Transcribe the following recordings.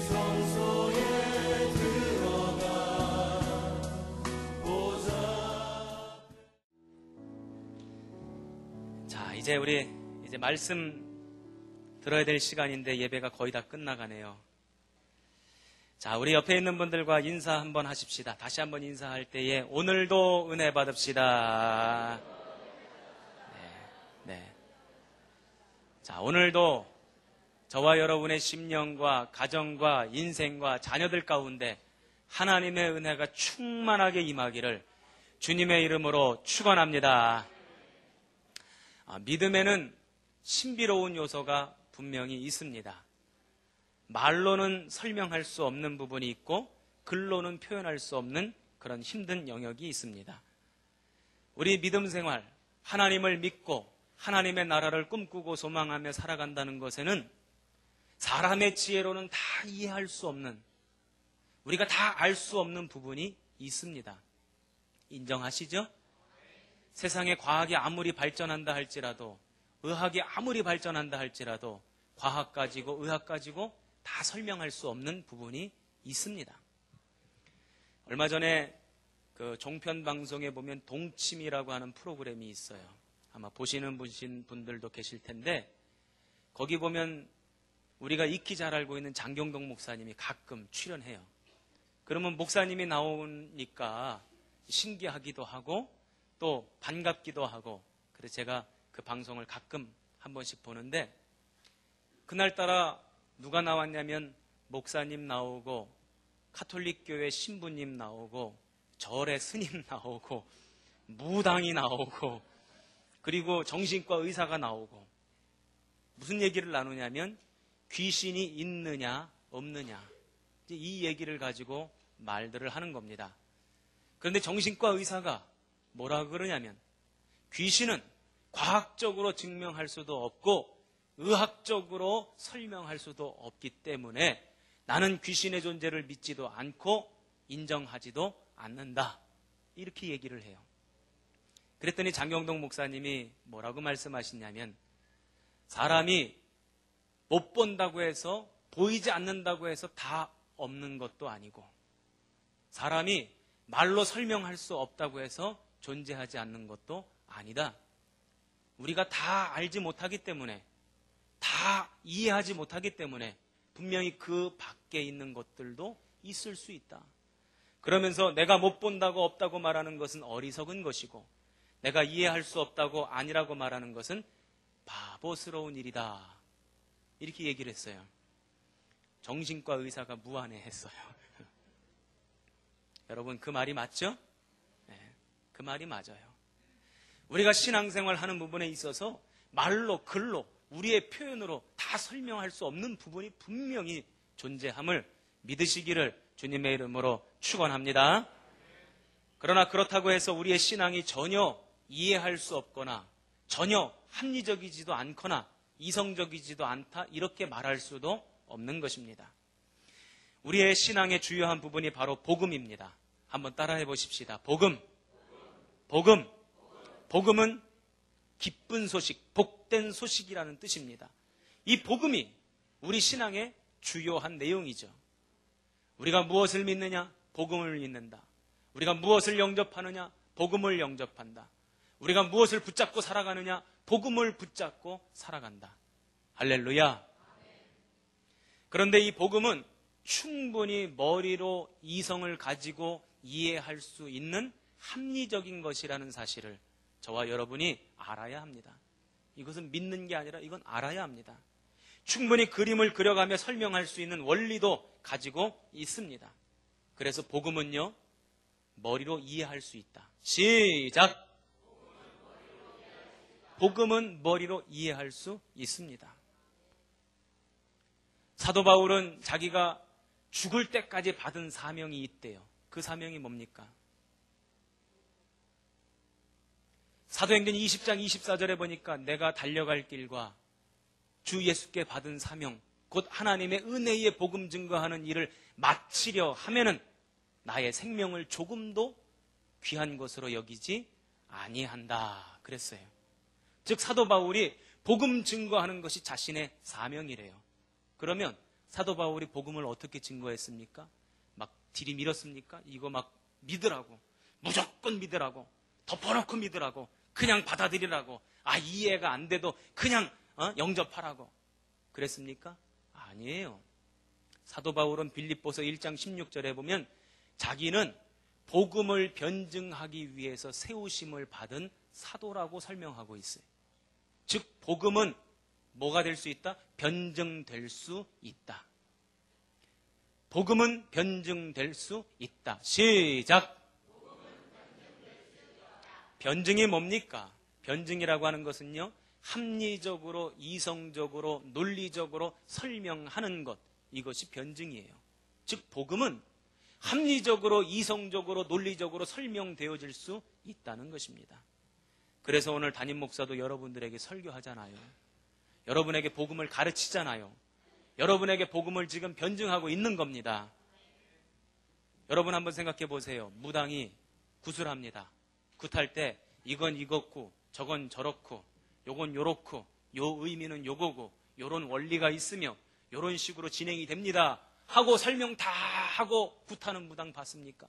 성소에 들어가 보자. 자, 이제 우리 말씀 들어야 될 시간인데 예배가 거의 다 끝나가네요. 자, 우리 옆에 있는 분들과 인사 한번 하십시다. 다시 한번 인사할 때에 오늘도 은혜 받읍시다. 네. 자, 오늘도 저와 여러분의 심령과 가정과 인생과 자녀들 가운데 하나님의 은혜가 충만하게 임하기를 주님의 이름으로 축원합니다. 믿음에는 신비로운 요소가 분명히 있습니다. 말로는 설명할 수 없는 부분이 있고 글로는 표현할 수 없는 그런 힘든 영역이 있습니다. 우리 믿음 생활, 하나님을 믿고 하나님의 나라를 꿈꾸고 소망하며 살아간다는 것에는 사람의 지혜로는 다 이해할 수 없는, 우리가 다 알 수 없는 부분이 있습니다. 인정하시죠? 세상에 과학이 아무리 발전한다 할지라도, 의학이 아무리 발전한다 할지라도 과학 가지고 의학 가지고 다 설명할 수 없는 부분이 있습니다. 얼마 전에 그 종편 방송에 보면 동침이라고 하는 프로그램이 있어요. 아마 보시는 분들도 계실 텐데, 거기 보면 우리가 익히 잘 알고 있는 장경동 목사님이 가끔 출연해요. 그러면 목사님이 나오니까 신기하기도 하고 또 반갑기도 하고, 그래서 제가 그 방송을 가끔 한 번씩 보는데, 그날따라 누가 나왔냐면 목사님 나오고 카톨릭 교회 신부님 나오고 절의 스님 나오고 무당이 나오고 그리고 정신과 의사가 나오고, 무슨 얘기를 나누냐면 귀신이 있느냐 없느냐, 이 얘기를 가지고 말들을 하는 겁니다. 그런데 정신과 의사가 뭐라 그러냐면 귀신은 과학적으로 증명할 수도 없고 의학적으로 설명할 수도 없기 때문에 나는 귀신의 존재를 믿지도 않고 인정하지도 않는다, 이렇게 얘기를 해요. 그랬더니 장경동 목사님이 뭐라고 말씀하시냐면, 사람이 못 본다고 해서, 보이지 않는다고 해서 다 없는 것도 아니고, 사람이 말로 설명할 수 없다고 해서 존재하지 않는 것도 아니다. 우리가 다 알지 못하기 때문에, 다 이해하지 못하기 때문에 분명히 그 밖에 있는 것들도 있을 수 있다. 그러면서 내가 못 본다고 없다고 말하는 것은 어리석은 것이고, 내가 이해할 수 없다고 아니라고 말하는 것은 바보스러운 일이다, 이렇게 얘기를 했어요. 정신과 의사가 무안해했어요. 여러분, 그 말이 맞죠? 네, 그 말이 맞아요. 우리가 신앙생활 하는 부분에 있어서 말로, 글로, 우리의 표현으로 다 설명할 수 없는 부분이 분명히 존재함을 믿으시기를 주님의 이름으로 축원합니다. 그러나 그렇다고 해서 우리의 신앙이 전혀 이해할 수 없거나 전혀 합리적이지도 않거나 이성적이지도 않다, 이렇게 말할 수도 없는 것입니다. 우리의 신앙의 주요한 부분이 바로 복음입니다. 한번 따라해 보십시다. 복음. 복음은 기쁜 소식, 복된 소식이라는 뜻입니다. 이 복음이 우리 신앙의 주요한 내용이죠. 우리가 무엇을 믿느냐? 복음을 믿는다. 우리가 무엇을 영접하느냐? 복음을 영접한다. 우리가 무엇을 붙잡고 살아가느냐? 복음을 붙잡고 살아간다. 할렐루야. 그런데 이 복음은 충분히 머리로 이성을 가지고 이해할 수 있는 합리적인 것이라는 사실을 저와 여러분이 알아야 합니다. 이것은 믿는 게 아니라 이건 알아야 합니다. 충분히 그림을 그려가며 설명할 수 있는 원리도 가지고 있습니다. 그래서 복음은요, 머리로 이해할 수 있다. 시작! 복음은 머리로 이해할 수 있습니다. 사도 바울은 자기가 죽을 때까지 받은 사명이 있대요. 그 사명이 뭡니까? 사도행전 20장 24절에 보니까 내가 달려갈 길과 주 예수께 받은 사명, 곧 하나님의 은혜의 복음 증거하는 일을 마치려 하면은 나의 생명을 조금도 귀한 것으로 여기지 아니한다 그랬어요. 즉 사도 바울이 복음 증거하는 것이 자신의 사명이래요. 그러면 사도 바울이 복음을 어떻게 증거했습니까? 막 들이밀었습니까? 이거 막 믿으라고, 무조건 믿으라고, 덮어놓고 믿으라고, 그냥 받아들이라고, 이해가 안 돼도 그냥 영접하라고 그랬습니까? 아니에요. 사도 바울은 빌립보서 1장 16절에 보면 자기는 복음을 변증하기 위해서 세우심을 받은 사도라고 설명하고 있어요. 즉 복음은 뭐가 될 수 있다? 변증될 수 있다. 복음은 변증될 수 있다. 시작! 변증이 뭡니까? 변증이라고 하는 것은요, 합리적으로, 이성적으로, 논리적으로 설명하는 것, 이것이 변증이에요. 즉 복음은 합리적으로, 이성적으로, 논리적으로 설명되어질 수 있다는 것입니다. 그래서 오늘 담임 목사도 여러분들에게 설교하잖아요. 여러분에게 복음을 가르치잖아요. 여러분에게 복음을 지금 변증하고 있는 겁니다. 여러분 한번 생각해 보세요. 무당이 구슬합니다. 굿할 때 이건 이렇고 저건 저렇고 요건 요렇고 요 의미는 요거고 요런 원리가 있으며 요런 식으로 진행이 됩니다 하고 설명 다 하고 굿하는 무당 봤습니까?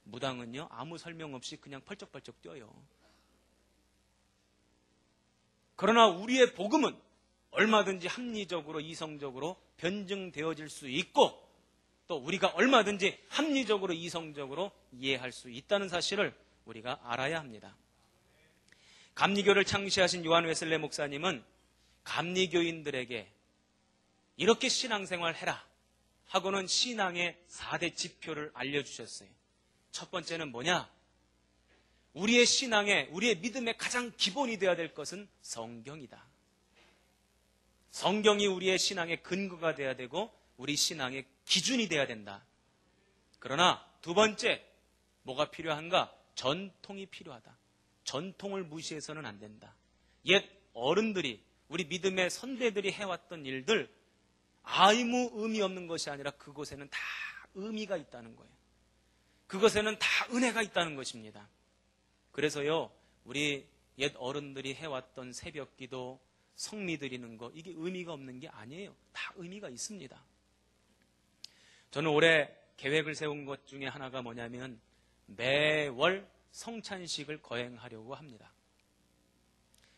무당은요 아무 설명 없이 그냥 펄쩍펄쩍 뛰어요. 그러나 우리의 복음은 얼마든지 합리적으로 이성적으로 변증되어질 수 있고 또 우리가 얼마든지 합리적으로 이성적으로 이해할 수 있다는 사실을 우리가 알아야 합니다. 감리교를 창시하신 요한 웨슬레 목사님은 감리교인들에게 이렇게 신앙생활 해라 하고는 신앙의 4대 지표를 알려주셨어요. 첫 번째는 뭐냐? 우리의 신앙에, 우리의 믿음의 가장 기본이 되어야 될 것은 성경이다. 성경이 우리의 신앙의 근거가 되어야 되고 우리 신앙의 기준이 되어야 된다. 그러나 두 번째, 뭐가 필요한가? 전통이 필요하다. 전통을 무시해서는 안 된다. 옛 어른들이, 우리 믿음의 선대들이 해왔던 일들, 아무 의미 없는 것이 아니라 그곳에는 다 의미가 있다는 거예요. 그것에는 다 은혜가 있다는 것입니다. 그래서요, 우리 옛 어른들이 해왔던 새벽 기도, 성미 드리는 거, 이게 의미가 없는 게 아니에요. 다 의미가 있습니다. 저는 올해 계획을 세운 것 중에 하나가 뭐냐면 매월 성찬식을 거행하려고 합니다.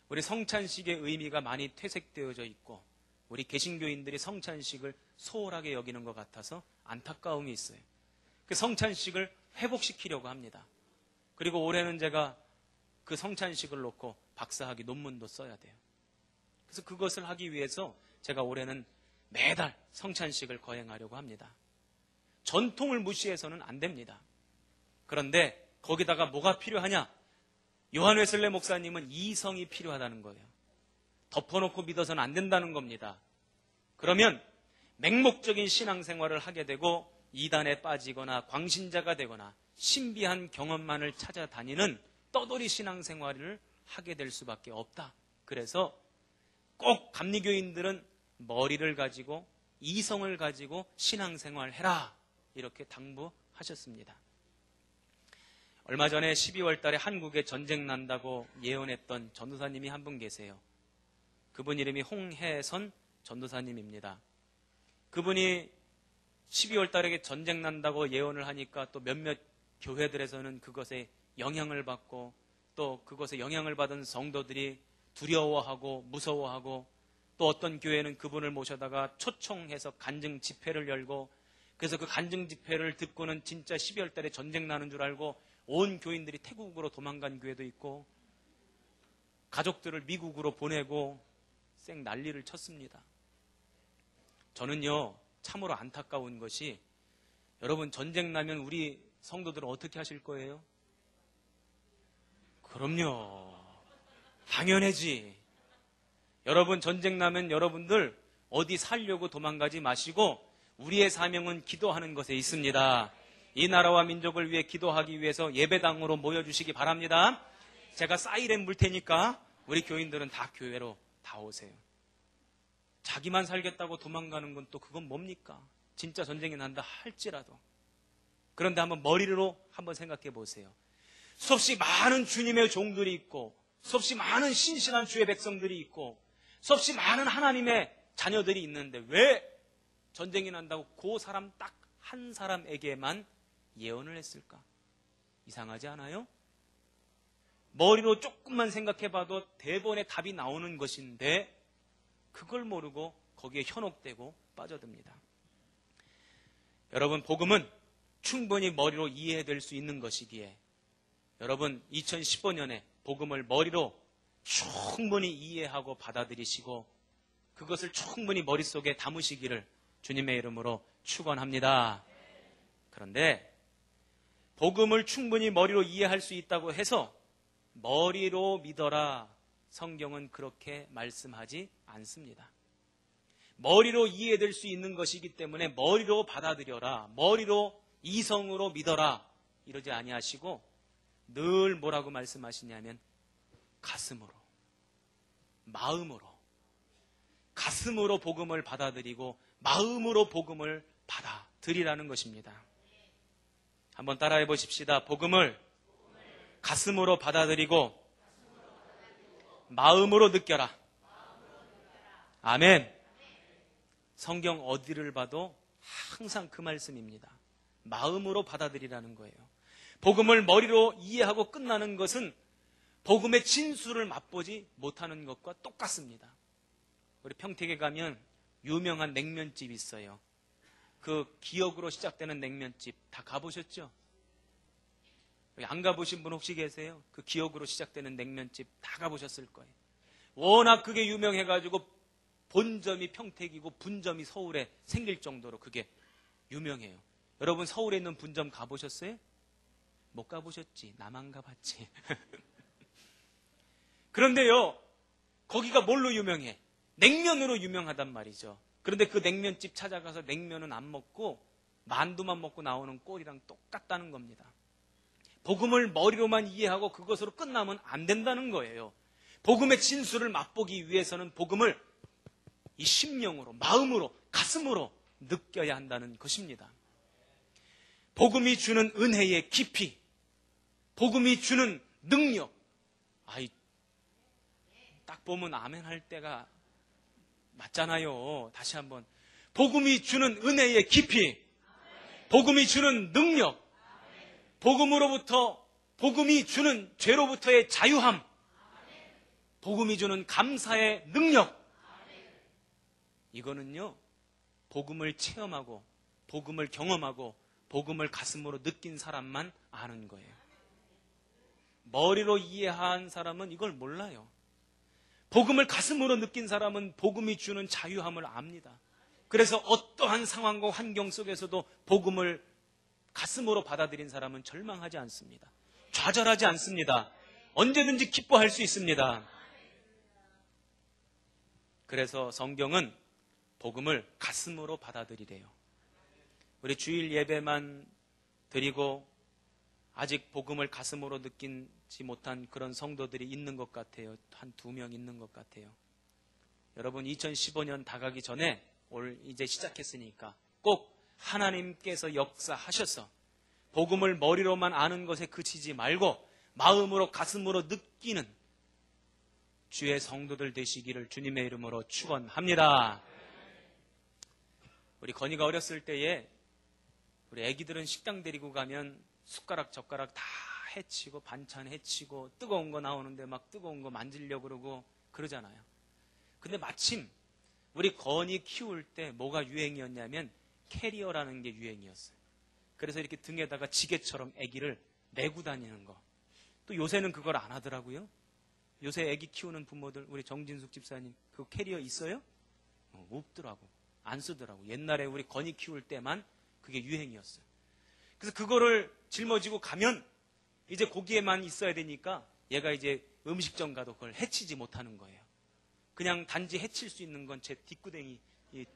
우리 성찬식의 의미가 많이 퇴색되어져 있고 우리 개신교인들이 성찬식을 소홀하게 여기는 것 같아서 안타까움이 있어요. 그 성찬식을 회복시키려고 합니다. 그리고 올해는 제가 그 성찬식을 놓고 박사학위 논문도 써야 돼요. 그래서 그것을 하기 위해서 제가 올해는 매달 성찬식을 거행하려고 합니다. 전통을 무시해서는 안 됩니다. 그런데 거기다가 뭐가 필요하냐? 요한 웨슬레 목사님은 이성이 필요하다는 거예요. 덮어놓고 믿어서는 안 된다는 겁니다. 그러면 맹목적인 신앙생활을 하게 되고 이단에 빠지거나 광신자가 되거나 신비한 경험만을 찾아다니는 떠돌이 신앙생활을 하게 될 수밖에 없다. 그래서 꼭 감리교인들은 머리를 가지고 이성을 가지고 신앙생활해라 이렇게 당부하셨습니다. 얼마 전에 12월 달에 한국에 전쟁 난다고 예언했던 전도사님이 한 분 계세요. 그분 이름이 홍해선 전도사님입니다. 그분이 12월 달에 전쟁 난다고 예언을 하니까 또 몇몇 교회들에서는 그것에 영향을 받고 또 그것에 영향을 받은 성도들이 두려워하고 무서워하고 또 어떤 교회는 그분을 모셔다가 초청해서 간증 집회를 열고 그래서 그 간증 집회를 듣고는 진짜 12월 달에 전쟁 나는 줄 알고 온 교인들이 태국으로 도망간 교회도 있고 가족들을 미국으로 보내고 쌩 난리를 쳤습니다. 저는요 참으로 안타까운 것이 여러분 전쟁 나면 우리 성도들은 어떻게 하실 거예요? 그럼요. 당연하지. 여러분 전쟁 나면 여러분들 어디 살려고 도망가지 마시고 우리의 사명은 기도하는 것에 있습니다. 이 나라와 민족을 위해 기도하기 위해서 예배당으로 모여주시기 바랍니다. 제가 사이렌 물 테니까 우리 교인들은 다 교회로 다 오세요. 자기만 살겠다고 도망가는 건 또 그건 뭡니까? 진짜 전쟁이 난다 할지라도. 그런데 한번 머리로 한번 생각해 보세요. 수없이 많은 주님의 종들이 있고 수없이 많은 신실한 주의 백성들이 있고 수없이 많은 하나님의 자녀들이 있는데 왜 전쟁이 난다고 그 사람 딱 한 사람에게만 예언을 했을까? 이상하지 않아요? 머리로 조금만 생각해봐도 대본에 답이 나오는 것인데 그걸 모르고 거기에 현혹되고 빠져듭니다. 여러분, 복음은 충분히 머리로 이해될 수 있는 것이기에 여러분 2015년에 복음을 머리로 충분히 이해하고 받아들이시고 그것을 충분히 머릿속에 담으시기를 주님의 이름으로 축원합니다. 그런데 복음을 충분히 머리로 이해할 수 있다고 해서 머리로 믿어라, 성경은 그렇게 말씀하지 않습니다. 머리로 이해될 수 있는 것이기 때문에 머리로 받아들여라, 머리로 이성으로 믿어라 이러지 아니하시고 늘 뭐라고 말씀하시냐면 가슴으로, 마음으로, 가슴으로 복음을 받아들이고 마음으로 복음을 받아들이라는 것입니다. 한번 따라해 보십시다. 복음을 가슴으로 받아들이고 마음으로 느껴라. 아멘. 성경 어디를 봐도 항상 그 말씀입니다. 마음으로 받아들이라는 거예요. 복음을 머리로 이해하고 끝나는 것은 복음의 진수를 맛보지 못하는 것과 똑같습니다. 우리 평택에 가면 유명한 냉면집이 있어요. 그 기억으로 시작되는 냉면집 다 가보셨죠? 안 가보신 분 혹시 계세요? 그 기억으로 시작되는 냉면집 다 가보셨을 거예요. 워낙 그게 유명해가지고 본점이 평택이고 분점이 서울에 생길 정도로 그게 유명해요. 여러분 서울에 있는 분점 가보셨어요? 못 가보셨지. 나만 가봤지. 그런데요, 거기가 뭘로 유명해? 냉면으로 유명하단 말이죠. 그런데 그 냉면집 찾아가서 냉면은 안 먹고 만두만 먹고 나오는 꼴이랑 똑같다는 겁니다. 복음을 머리로만 이해하고 그것으로 끝나면 안 된다는 거예요. 복음의 진수를 맛보기 위해서는 복음을 이 심령으로, 마음으로, 가슴으로 느껴야 한다는 것입니다. 복음이 주는 은혜의 깊이, 복음이 주는 능력. 딱 보면 아멘 할 때가 맞잖아요. 다시 한번. 복음이 주는 은혜의 깊이, 복음이 주는 능력, 복음으로부터, 복음이 주는 죄로부터의 자유함, 복음이 주는 감사의 능력. 이거는요, 복음을 체험하고, 복음을 경험하고, 복음을 가슴으로 느낀 사람만 아는 거예요. 머리로 이해한 사람은 이걸 몰라요. 복음을 가슴으로 느낀 사람은 복음이 주는 자유함을 압니다. 그래서 어떠한 상황과 환경 속에서도 복음을 가슴으로 받아들인 사람은 절망하지 않습니다. 좌절하지 않습니다. 언제든지 기뻐할 수 있습니다. 그래서 성경은 복음을 가슴으로 받아들이래요. 우리 주일 예배만 드리고 아직 복음을 가슴으로 느끼지 못한 그런 성도들이 있는 것 같아요. 한 2명 있는 것 같아요. 여러분 2015년 다가기 전에 올 이제 시작했으니까 꼭 하나님께서 역사하셔서 복음을 머리로만 아는 것에 그치지 말고 마음으로 가슴으로 느끼는 주의 성도들 되시기를 주님의 이름으로 축원합니다. 우리 건이가 어렸을 때에 우리 애기들은 식당 데리고 가면 숟가락 젓가락 다 해치고 반찬 해치고 뜨거운 거 나오는데 막 뜨거운 거 만지려고 그러고 그러잖아요. 근데 마침 우리 건이 키울 때 뭐가 유행이었냐면 캐리어라는 게 유행이었어요. 그래서 이렇게 등에다가 지게처럼 아기를 메고 다니는 거. 또 요새는 그걸 안 하더라고요. 요새 아기 키우는 부모들, 우리 정진숙 집사님 그 캐리어 있어요? 없더라고. 안 쓰더라고. 옛날에 우리 건이 키울 때만 그게 유행이었어요. 그래서 그거를 짊어지고 가면 이제 거기에만 있어야 되니까 얘가 이제 음식점 가도 그걸 해치지 못하는 거예요. 그냥 단지 해칠 수 있는 건 제 뒷구댕이, 이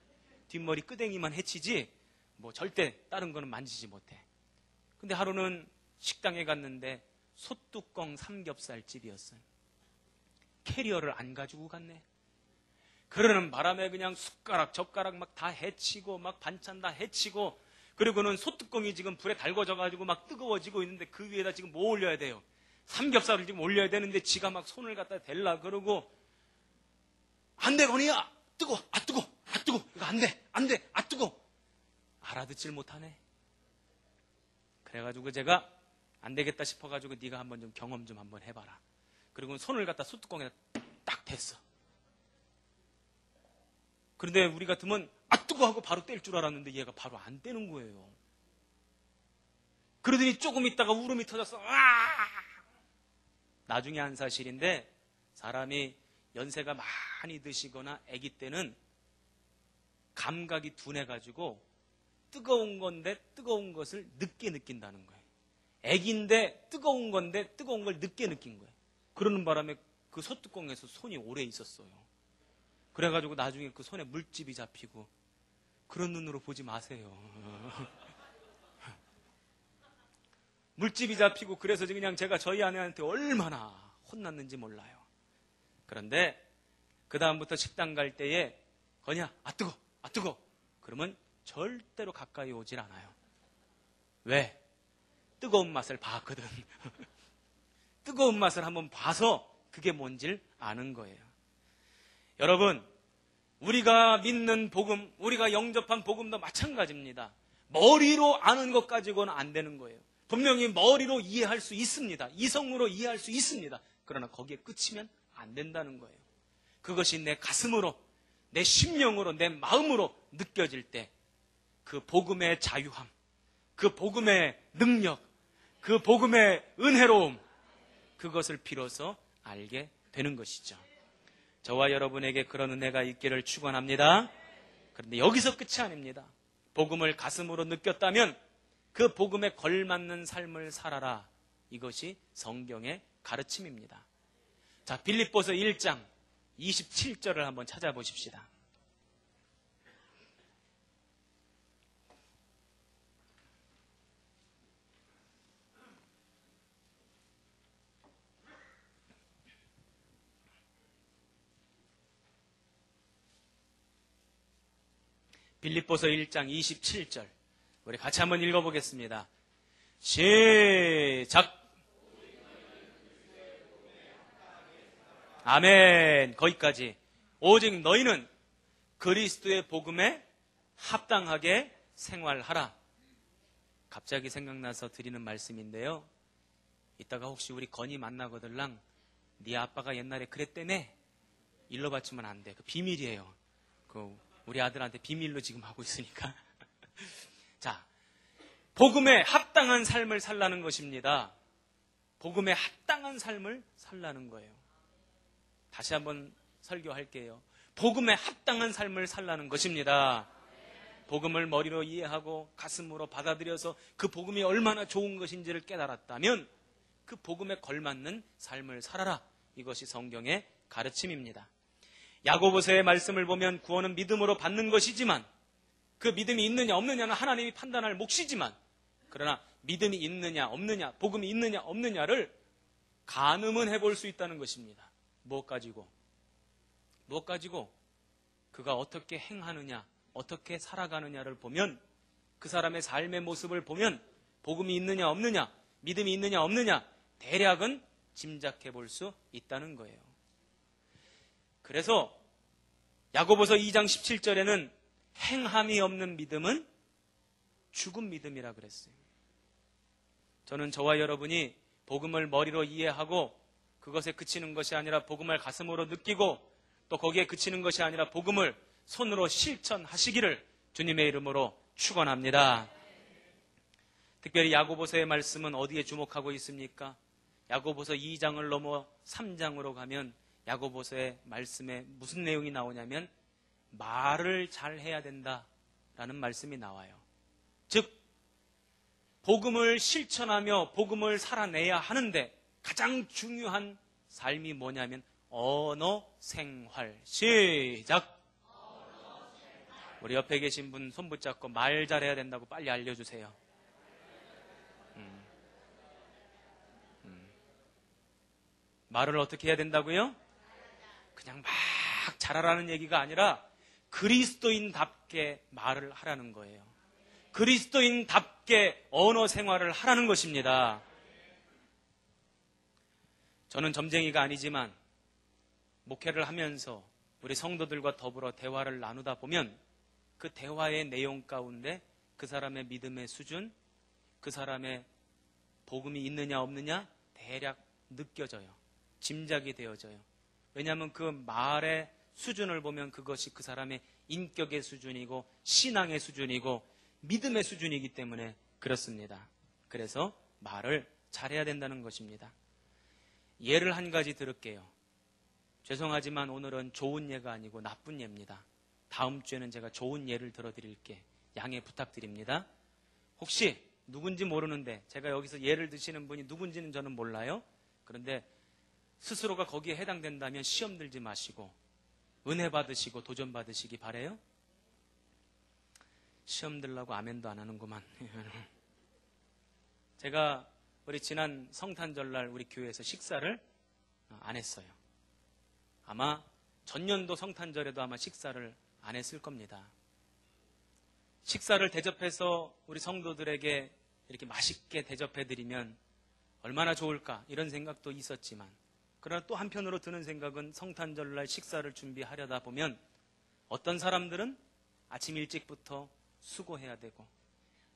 뒷머리 끄댕이만 해치지 뭐 절대 다른 거는 만지지 못해. 근데 하루는 식당에 갔는데 소뚜껑 삼겹살집이었어요. 캐리어를 안 가지고 갔네. 그러는 바람에 그냥 숟가락 젓가락 막 다 해치고 막 반찬 다 해치고 그리고는 소뚜껑이 지금 불에 달궈져가지고 막 뜨거워지고 있는데 그 위에다 지금 뭐 올려야 돼요? 삼겹살을 지금 올려야 되는데 지가 막 손을 갖다 댈라 그러고 안 돼 건이야 뜨거 아 뜨거 아 뜨거 이거 안 돼 안 돼 아 뜨거 알아듣질 못하네. 그래가지고 제가 안 되겠다 싶어가지고 네가 한번 좀 경험 좀 한번 해봐라. 그리고 손을 갖다 소뚜껑에다 딱 댔어. 그런데 우리 같으면 뜨거 하고 바로 뗄 줄 알았는데 얘가 바로 안 떼는 거예요. 그러더니 조금 있다가 울음이 터졌어. 나중에 한 사실인데, 사람이 연세가 많이 드시거나 아기 때는 감각이 둔해가지고 뜨거운 건데 뜨거운 것을 늦게 느낀다는 거예요. 아기인데 뜨거운 건데 뜨거운 걸 늦게 느낀 거예요. 그러는 바람에 그 소뚜껑에서 손이 오래 있었어요. 그래가지고 나중에 그 손에 물집이 잡히고, 그런 눈으로 보지 마세요. 물집이 잡히고, 그래서 그냥 제가 저희 아내한테 얼마나 혼났는지 몰라요. 그런데 그 다음부터 식당 갈 때에 거냐, 뜨거 그러면 절대로 가까이 오질 않아요. 왜? 뜨거운 맛을 봤거든. 뜨거운 맛을 한번 봐서 그게 뭔지를 아는 거예요. 여러분, 우리가 믿는 복음, 우리가 영접한 복음도 마찬가지입니다. 머리로 아는 것 가지고는 안 되는 거예요. 분명히 머리로 이해할 수 있습니다. 이성으로 이해할 수 있습니다. 그러나 거기에 끝이면 안 된다는 거예요. 그것이 내 가슴으로, 내 심령으로, 내 마음으로 느껴질 때 그 복음의 자유함, 그 복음의 능력, 그 복음의 은혜로움, 그것을 비로소 알게 되는 것이죠. 저와 여러분에게 그런 은혜가 있기를 축원합니다. 그런데 여기서 끝이 아닙니다. 복음을 가슴으로 느꼈다면 그 복음에 걸맞는 삶을 살아라. 이것이 성경의 가르침입니다. 자, 빌립보서 1장 27절을 한번 찾아보십시다. 빌립보서 1장 27절. 우리 같이 한번 읽어보겠습니다. 시작. 아멘. 거기까지. 오직 너희는 그리스도의 복음에 합당하게 생활하라. 갑자기 생각나서 드리는 말씀인데요. 이따가 혹시 우리 건이 만나거들랑 네 아빠가 옛날에 그랬다며? 일러 바치면 안 돼. 그 비밀이에요. 우리 아들한테 비밀로 지금 하고 있으니까. 자, 복음에 합당한 삶을 살라는 것입니다. 복음에 합당한 삶을 살라는 거예요. 다시 한번 설교할게요. 복음에 합당한 삶을 살라는 것입니다. 복음을 머리로 이해하고 가슴으로 받아들여서 그 복음이 얼마나 좋은 것인지를 깨달았다면 그 복음에 걸맞는 삶을 살아라. 이것이 성경의 가르침입니다. 야고보서의 말씀을 보면 구원은 믿음으로 받는 것이지만 그 믿음이 있느냐 없느냐는 하나님이 판단할 몫이지만, 그러나 믿음이 있느냐 없느냐, 복음이 있느냐 없느냐를 가늠은 해볼 수 있다는 것입니다. 무엇 가지고? 그가 어떻게 행하느냐, 어떻게 살아가느냐를 보면, 그 사람의 삶의 모습을 보면 복음이 있느냐 없느냐, 믿음이 있느냐 없느냐 대략은 짐작해 볼 수 있다는 거예요. 그래서 야고보서 2장 17절에는 행함이 없는 믿음은 죽은 믿음이라 그랬어요. 저는 저와 여러분이 복음을 머리로 이해하고 그것에 그치는 것이 아니라 복음을 가슴으로 느끼고 또 거기에 그치는 것이 아니라 복음을 손으로 실천하시기를 주님의 이름으로 축원합니다. 특별히 야고보서의 말씀은 어디에 주목하고 있습니까? 야고보서 2장을 넘어 3장으로 가면 야고보서의 말씀에 무슨 내용이 나오냐면 말을 잘 해야 된다라는 말씀이 나와요. 즉 복음을 실천하며 복음을 살아내야 하는데 가장 중요한 삶이 뭐냐면 언어 생활. 시작. 우리 옆에 계신 분 손 붙잡고 말 잘해야 된다고 빨리 알려주세요. 말을 어떻게 해야 된다고요? 그냥 막 잘하라는 얘기가 아니라 그리스도인답게 말을 하라는 거예요. 그리스도인답게 언어 생활을 하라는 것입니다. 저는 점쟁이가 아니지만 목회를 하면서 우리 성도들과 더불어 대화를 나누다 보면 그 대화의 내용 가운데 그 사람의 믿음의 수준, 그 사람의 복음이 있느냐 없느냐 대략 느껴져요. 짐작이 되어져요. 왜냐하면 그 말의 수준을 보면 그것이 그 사람의 인격의 수준이고 신앙의 수준이고 믿음의 수준이기 때문에 그렇습니다. 그래서 말을 잘해야 된다는 것입니다. 예를 한 가지 들을게요. 죄송하지만 오늘은 좋은 예가 아니고 나쁜 예입니다. 다음 주에는 제가 좋은 예를 들어드릴게. 양해 부탁드립니다. 혹시 누군지 모르는데 제가 여기서 예를 드시는 분이 누군지는 저는 몰라요. 그런데 스스로가 거기에 해당된다면 시험 들지 마시고 은혜 받으시고 도전 받으시기 바라요. 시험 들라고 아멘도 안 하는구만. 제가 우리 지난 성탄절날 우리 교회에서 식사를 안 했어요. 아마 전년도 성탄절에도 아마 식사를 안 했을 겁니다. 식사를 대접해서 우리 성도들에게 이렇게 맛있게 대접해드리면 얼마나 좋을까 이런 생각도 있었지만, 그러나 또 한편으로 드는 생각은 성탄절날 식사를 준비하려다 보면 어떤 사람들은 아침 일찍부터 수고해야 되고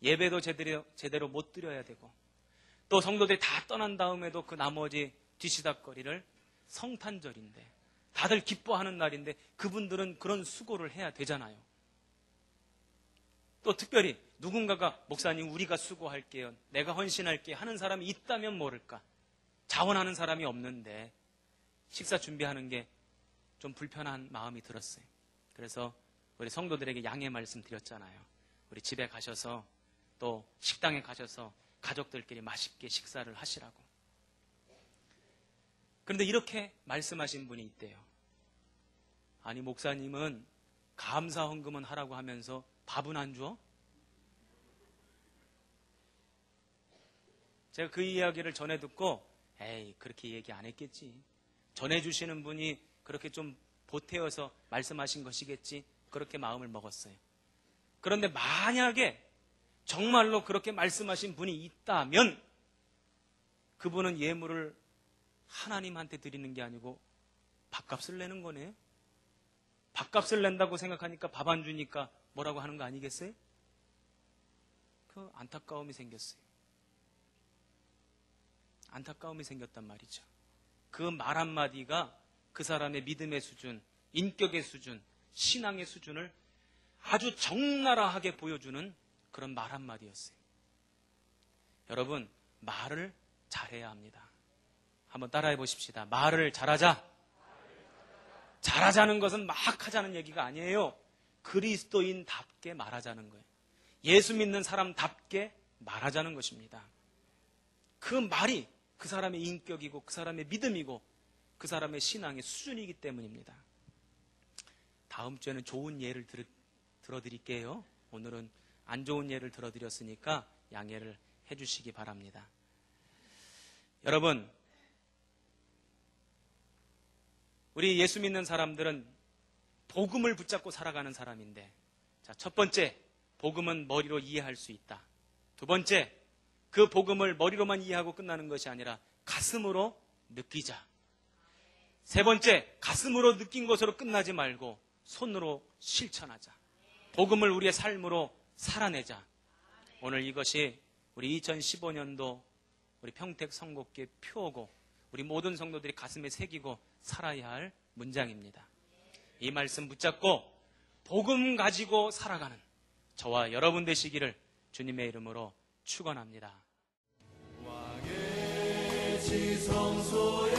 예배도 제대로 못 드려야 되고 또 성도들이 다 떠난 다음에도 그 나머지 뒤시닥거리를 성탄절인데 다들 기뻐하는 날인데 그분들은 그런 수고를 해야 되잖아요. 또 특별히 누군가가 목사님 우리가 수고할게요, 내가 헌신할게 하는 사람이 있다면 모를까, 자원하는 사람이 없는데 식사 준비하는 게 좀 불편한 마음이 들었어요. 그래서 우리 성도들에게 양해 말씀 드렸잖아요. 우리 집에 가셔서 또 식당에 가셔서 가족들끼리 맛있게 식사를 하시라고. 그런데 이렇게 말씀하신 분이 있대요. 아니 목사님은 감사 헌금은 하라고 하면서 밥은 안 줘? 제가 그 이야기를 전해 듣고 에이 그렇게 얘기 안 했겠지, 전해주시는 분이 그렇게 좀 보태어서 말씀하신 것이겠지, 그렇게 마음을 먹었어요. 그런데 만약에 정말로 그렇게 말씀하신 분이 있다면 그분은 예물을 하나님한테 드리는 게 아니고 밥값을 내는 거네요. 밥값을 낸다고 생각하니까 밥 안 주니까 뭐라고 하는 거 아니겠어요? 그 안타까움이 생겼어요. 안타까움이 생겼단 말이죠. 그 말 한마디가 그 사람의 믿음의 수준, 인격의 수준, 신앙의 수준을 아주 적나라하게 보여주는 그런 말 한마디였어요. 여러분, 말을 잘해야 합니다. 한번 따라해 보십시다. 말을 잘하자. 잘하자는 것은 막 하자는 얘기가 아니에요. 그리스도인답게 말하자는 거예요. 예수 믿는 사람답게 말하자는 것입니다. 그 말이 그 사람의 인격이고 그 사람의 믿음이고 그 사람의 신앙의 수준이기 때문입니다. 다음 주에는 좋은 예를 들어드릴게요. 오늘은 안 좋은 예를 들어드렸으니까 양해를 해주시기 바랍니다. 여러분, 우리 예수 믿는 사람들은 복음을 붙잡고 살아가는 사람인데, 자, 첫 번째, 복음은 머리로 이해할 수 있다. 두 번째, 그 복음을 머리로만 이해하고 끝나는 것이 아니라 가슴으로 느끼자. 세 번째, 가슴으로 느낀 것으로 끝나지 말고 손으로 실천하자. 복음을 우리의 삶으로 살아내자. 오늘 이것이 우리 2015년도 우리 평택 선곡교회 표어고 우리 모든 성도들이 가슴에 새기고 살아야 할 문장입니다. 이 말씀 붙잡고 복음 가지고 살아가는 저와 여러분 되시기를 주님의 이름으로 축원합니다. 왕의 지성소에